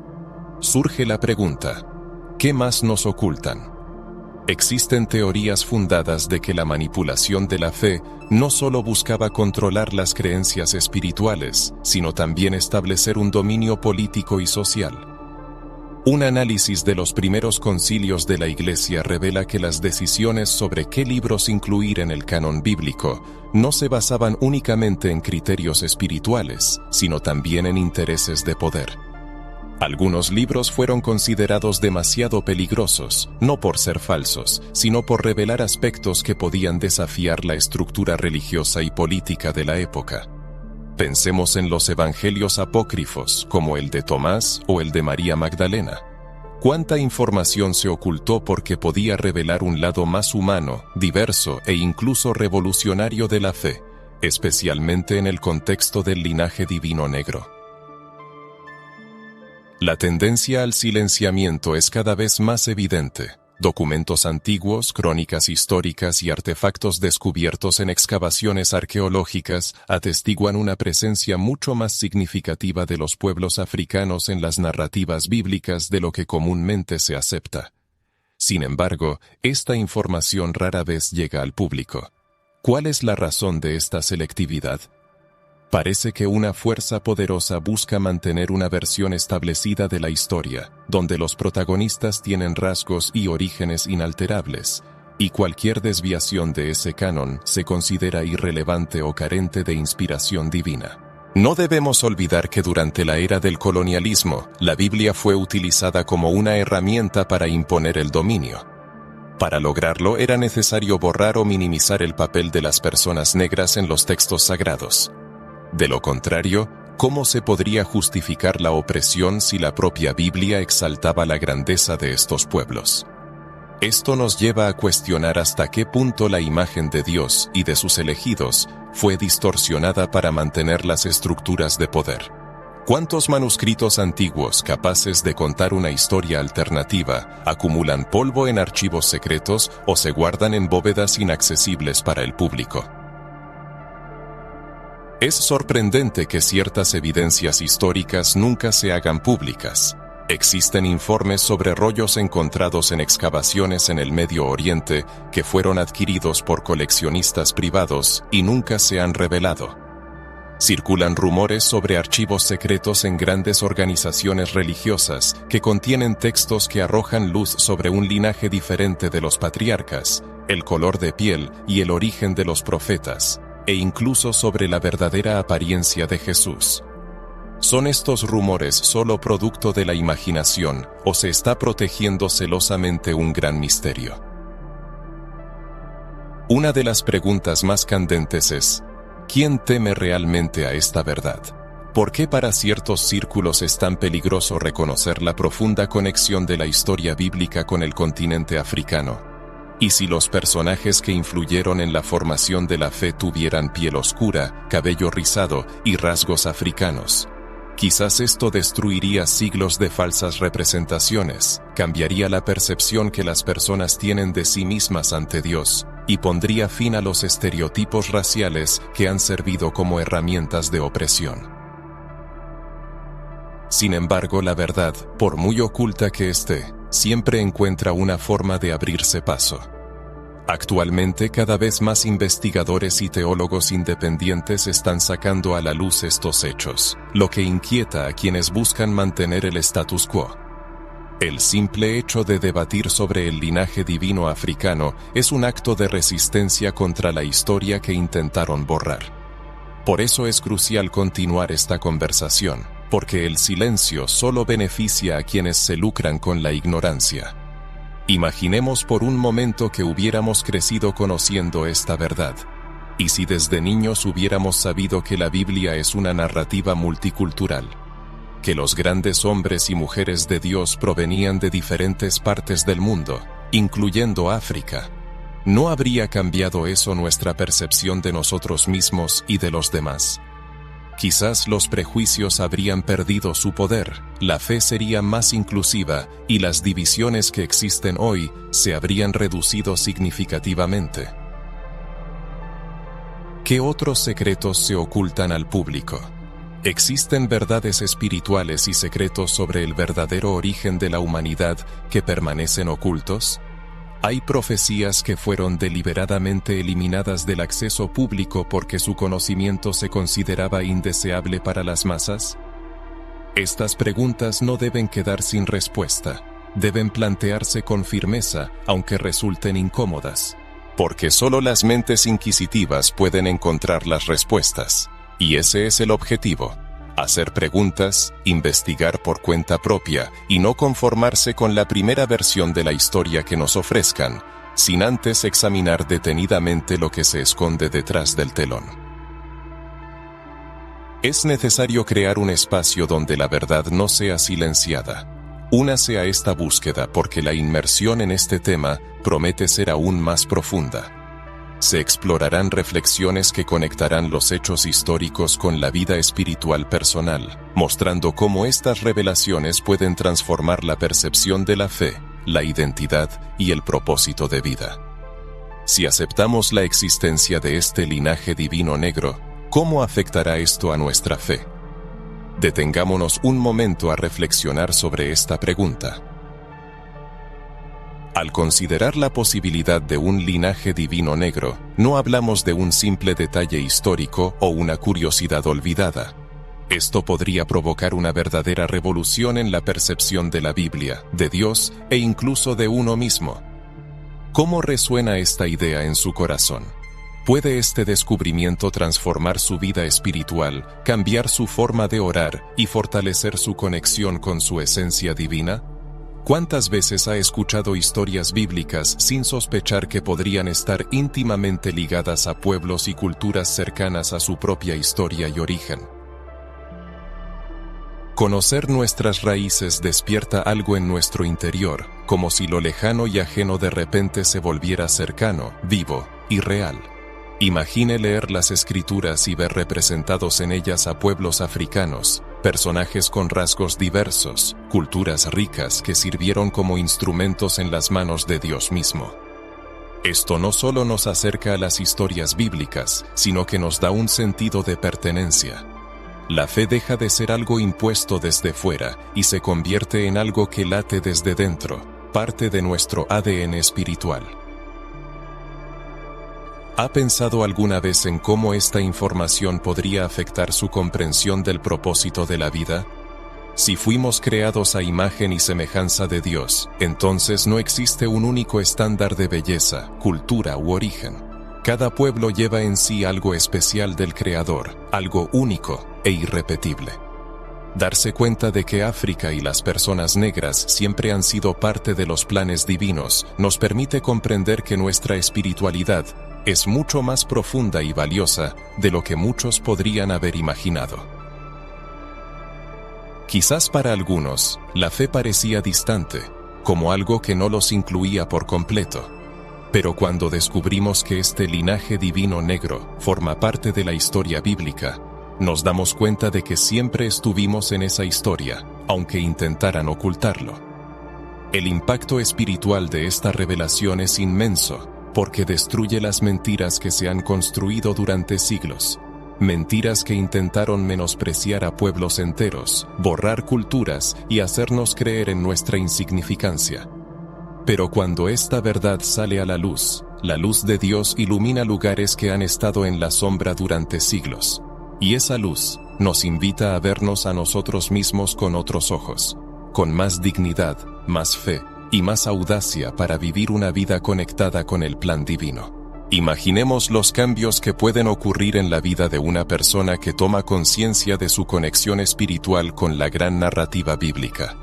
Surge la pregunta: ¿qué más nos ocultan? Existen teorías fundadas de que la manipulación de la fe no solo buscaba controlar las creencias espirituales, sino también establecer un dominio político y social. Un análisis de los primeros concilios de la Iglesia revela que las decisiones sobre qué libros incluir en el canon bíblico no se basaban únicamente en criterios espirituales, sino también en intereses de poder. Algunos libros fueron considerados demasiado peligrosos, no por ser falsos, sino por revelar aspectos que podían desafiar la estructura religiosa y política de la época. Pensemos en los evangelios apócrifos, como el de Tomás o el de María Magdalena. ¿Cuánta información se ocultó porque podía revelar un lado más humano, diverso e incluso revolucionario de la fe, especialmente en el contexto del linaje divino negro? La tendencia al silenciamiento es cada vez más evidente. Documentos antiguos, crónicas históricas y artefactos descubiertos en excavaciones arqueológicas atestiguan una presencia mucho más significativa de los pueblos africanos en las narrativas bíblicas de lo que comúnmente se acepta. Sin embargo, esta información rara vez llega al público. ¿Cuál es la razón de esta selectividad? Parece que una fuerza poderosa busca mantener una versión establecida de la historia, donde los protagonistas tienen rasgos y orígenes inalterables, y cualquier desviación de ese canon se considera irrelevante o carente de inspiración divina. No debemos olvidar que durante la era del colonialismo, la Biblia fue utilizada como una herramienta para imponer el dominio. Para lograrlo era necesario borrar o minimizar el papel de las personas negras en los textos sagrados. De lo contrario, ¿Cómo se podría justificar la opresión si la propia Biblia exaltaba la grandeza de estos pueblos? Esto nos lleva a cuestionar hasta qué punto la imagen de Dios y de sus elegidos fue distorsionada para mantener las estructuras de poder. ¿Cuántos manuscritos antiguos capaces de contar una historia alternativa acumulan polvo en archivos secretos o se guardan en bóvedas inaccesibles para el público? Es sorprendente que ciertas evidencias históricas nunca se hagan públicas. Existen informes sobre rollos encontrados en excavaciones en el Medio Oriente que fueron adquiridos por coleccionistas privados y nunca se han revelado. Circulan rumores sobre archivos secretos en grandes organizaciones religiosas que contienen textos que arrojan luz sobre un linaje diferente de los patriarcas, el color de piel y el origen de los profetas, e incluso sobre la verdadera apariencia de Jesús. ¿Son estos rumores solo producto de la imaginación o se está protegiendo celosamente un gran misterio? Una de las preguntas más candentes es: ¿quién teme realmente a esta verdad? ¿Por qué para ciertos círculos es tan peligroso reconocer la profunda conexión de la historia bíblica con el continente africano? ¿Y si los personajes que influyeron en la formación de la fe tuvieran piel oscura, cabello rizado y rasgos africanos? Quizás esto destruiría siglos de falsas representaciones, cambiaría la percepción que las personas tienen de sí mismas ante Dios, y pondría fin a los estereotipos raciales que han servido como herramientas de opresión. Sin embargo, la verdad, por muy oculta que esté, siempre encuentra una forma de abrirse paso. Actualmente cada vez más investigadores y teólogos independientes están sacando a la luz estos hechos, lo que inquieta a quienes buscan mantener el status quo. El simple hecho de debatir sobre el linaje divino africano es un acto de resistencia contra la historia que intentaron borrar. Por eso es crucial continuar esta conversación, porque el silencio solo beneficia a quienes se lucran con la ignorancia. Imaginemos por un momento que hubiéramos crecido conociendo esta verdad. ¿Y si desde niños hubiéramos sabido que la Biblia es una narrativa multicultural? Que los grandes hombres y mujeres de Dios provenían de diferentes partes del mundo, incluyendo África. ¿No habría cambiado eso nuestra percepción de nosotros mismos y de los demás? Quizás los prejuicios habrían perdido su poder, la fe sería más inclusiva y las divisiones que existen hoy se habrían reducido significativamente. ¿Qué otros secretos se ocultan al público? ¿Existen verdades espirituales y secretos sobre el verdadero origen de la humanidad que permanecen ocultos? ¿Hay profecías que fueron deliberadamente eliminadas del acceso público porque su conocimiento se consideraba indeseable para las masas? Estas preguntas no deben quedar sin respuesta, deben plantearse con firmeza, aunque resulten incómodas. Porque solo las mentes inquisitivas pueden encontrar las respuestas, y ese es el objetivo. Hacer preguntas, investigar por cuenta propia y no conformarse con la primera versión de la historia que nos ofrezcan, sin antes examinar detenidamente lo que se esconde detrás del telón. Es necesario crear un espacio donde la verdad no sea silenciada. Únase a esta búsqueda porque la inmersión en este tema promete ser aún más profunda. Se explorarán reflexiones que conectarán los hechos históricos con la vida espiritual personal, mostrando cómo estas revelaciones pueden transformar la percepción de la fe, la identidad y el propósito de vida. Si aceptamos la existencia de este linaje divino negro, ¿cómo afectará esto a nuestra fe? Detengámonos un momento a reflexionar sobre esta pregunta. Al considerar la posibilidad de un linaje divino negro, no hablamos de un simple detalle histórico o una curiosidad olvidada. Esto podría provocar una verdadera revolución en la percepción de la Biblia, de Dios e incluso de uno mismo. ¿Cómo resuena esta idea en su corazón? ¿Puede este descubrimiento transformar su vida espiritual, cambiar su forma de orar y fortalecer su conexión con su esencia divina? ¿Cuántas veces ha escuchado historias bíblicas sin sospechar que podrían estar íntimamente ligadas a pueblos y culturas cercanas a su propia historia y origen? Conocer nuestras raíces despierta algo en nuestro interior, como si lo lejano y ajeno de repente se volviera cercano, vivo y real. Imagine leer las escrituras y ver representados en ellas a pueblos africanos, personajes con rasgos diversos, culturas ricas que sirvieron como instrumentos en las manos de Dios mismo. Esto no solo nos acerca a las historias bíblicas, sino que nos da un sentido de pertenencia. La fe deja de ser algo impuesto desde fuera y se convierte en algo que late desde dentro, parte de nuestro ADN espiritual. ¿Ha pensado alguna vez en cómo esta información podría afectar su comprensión del propósito de la vida? Si fuimos creados a imagen y semejanza de Dios, entonces no existe un único estándar de belleza, cultura u origen. Cada pueblo lleva en sí algo especial del Creador, algo único e irrepetible. Darse cuenta de que África y las personas negras siempre han sido parte de los planes divinos nos permite comprender que nuestra espiritualidad es mucho más profunda y valiosa de lo que muchos podrían haber imaginado. Quizás para algunos, la fe parecía distante, como algo que no los incluía por completo. Pero cuando descubrimos que este linaje divino negro forma parte de la historia bíblica, nos damos cuenta de que siempre estuvimos en esa historia, aunque intentaran ocultarlo. El impacto espiritual de esta revelación es inmenso, porque destruye las mentiras que se han construido durante siglos. Mentiras que intentaron menospreciar a pueblos enteros, borrar culturas y hacernos creer en nuestra insignificancia. Pero cuando esta verdad sale a la luz de Dios ilumina lugares que han estado en la sombra durante siglos. Y esa luz nos invita a vernos a nosotros mismos con otros ojos, con más dignidad, más fe y más audacia para vivir una vida conectada con el plan divino. Imaginemos los cambios que pueden ocurrir en la vida de una persona que toma conciencia de su conexión espiritual con la gran narrativa bíblica.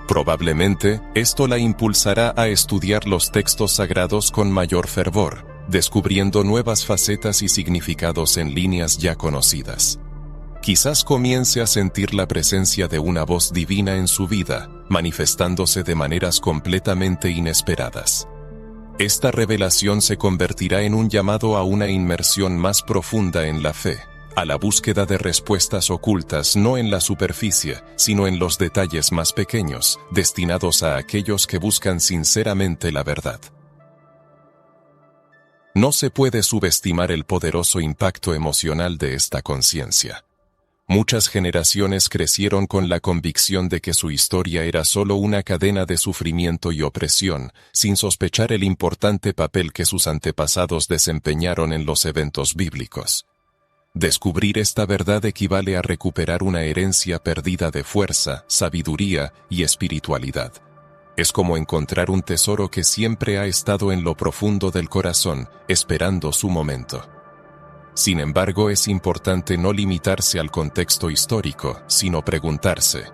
Probablemente, esto la impulsará a estudiar los textos sagrados con mayor fervor, descubriendo nuevas facetas y significados en líneas ya conocidas. Quizás comience a sentir la presencia de una voz divina en su vida, manifestándose de maneras completamente inesperadas. Esta revelación se convertirá en un llamado a una inmersión más profunda en la fe, a la búsqueda de respuestas ocultas no en la superficie, sino en los detalles más pequeños, destinados a aquellos que buscan sinceramente la verdad. No se puede subestimar el poderoso impacto emocional de esta conciencia. Muchas generaciones crecieron con la convicción de que su historia era solo una cadena de sufrimiento y opresión, sin sospechar el importante papel que sus antepasados desempeñaron en los eventos bíblicos. Descubrir esta verdad equivale a recuperar una herencia perdida de fuerza, sabiduría y espiritualidad. Es como encontrar un tesoro que siempre ha estado en lo profundo del corazón, esperando su momento. Sin embargo, es importante no limitarse al contexto histórico, sino preguntarse,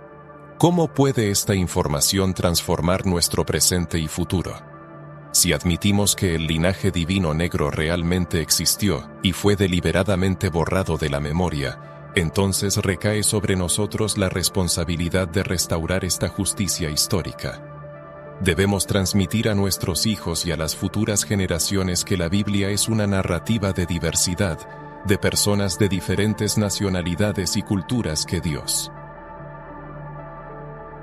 ¿cómo puede esta información transformar nuestro presente y futuro? Si admitimos que el linaje divino negro realmente existió y fue deliberadamente borrado de la memoria, entonces recae sobre nosotros la responsabilidad de restaurar esta justicia histórica. Debemos transmitir a nuestros hijos y a las futuras generaciones que la Biblia es una narrativa de diversidad, de personas de diferentes nacionalidades y culturas que Dios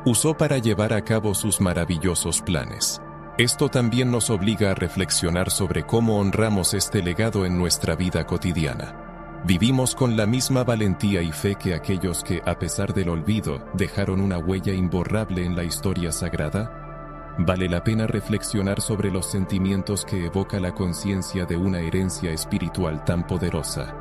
usó para llevar a cabo sus maravillosos planes. Esto también nos obliga a reflexionar sobre cómo honramos este legado en nuestra vida cotidiana. ¿Vivimos con la misma valentía y fe que aquellos que, a pesar del olvido, dejaron una huella imborrable en la historia sagrada? Vale la pena reflexionar sobre los sentimientos que evoca la conciencia de una herencia espiritual tan poderosa.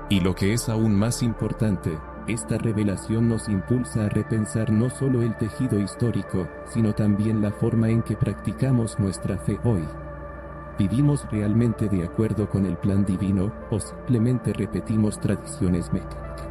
Y lo que es aún más importante, esta revelación nos impulsa a repensar no solo el tejido histórico, sino también la forma en que practicamos nuestra fe hoy. ¿Vivimos realmente de acuerdo con el plan divino o simplemente repetimos tradiciones mecánicas?